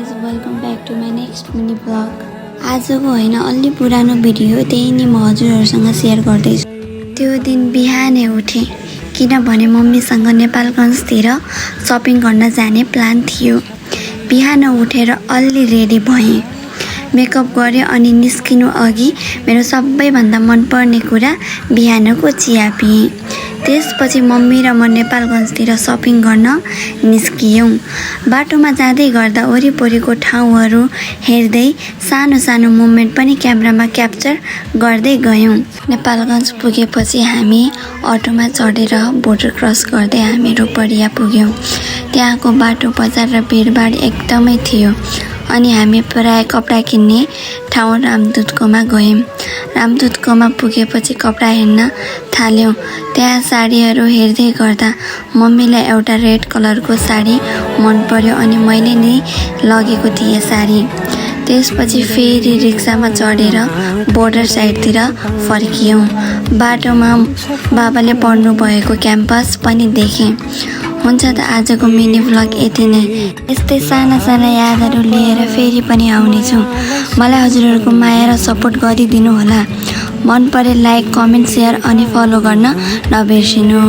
Guys welcome back to my next mini vlog. आजको होइन अलि पुरानो भिडियो त्यही नि म हजुरहरूसँग सेयर गर्दैछु। त्यो दिन बिहानै उठेँ किनभने मम्मीसँग नेपालगञ्जतिर सपिङ गर्न जाने प्लान थियो। बिहान उठेर अलि रेडी भएँ, मेकअप गरेँ अनि निस्किनु अघि मेरो सबैभन्दा मनपर्ने कुरा बिहानको चिया पिएँ। त्यसपछि मम्मी र म नेपालगञ्जतिर सपिङ गर्न निस्कियौँ। बाटोमा जाँदै गर्दा वरिपरिको ठाउँहरू हेर्दै सानो सानो मोमेन्ट पनि क्यामेरामा क्याप्चर गर्दै गयौँ। नेपालगञ्ज पुगेपछि हामी अटोमा चढेर बोर्डर क्रस गर्दै हामी रोपडिया पुग्यौँ। त्यहाँको बाटो बजार र भिडभाड एकदमै थियो अनि हामी प्राय कपडा किन्ने ठाउँ रामदूतकोमा गयौँ। रामदूतकोमा पुगेपछि कपडा हेर्न थाल्यौँ। त्यहाँ साडीहरू हेर्दै गर्दा मम्मीलाई एउटा रेड कलरको साडी मन पर्यो अनि मैले नि लगेको थिएँ साडी। त्यसपछि फेरि रिक्सामा चढेर बोर्डर साइडतिर फर्कियौँ। बाटोमा बाबाले पढ्नु भएको क्याम्पस पनि देखेँ। हुन्छ त आजको मिनी भ्लग यति नै। यस्तै साना साना यादहरू लिएर फेरि पनि आउनेछु। मलाई हजुरहरूको माया र सपोर्ट गरिदिनु होला। मन परे लाइक कमेन्ट सेयर अनि फलो गर्न नबिर्सिनु।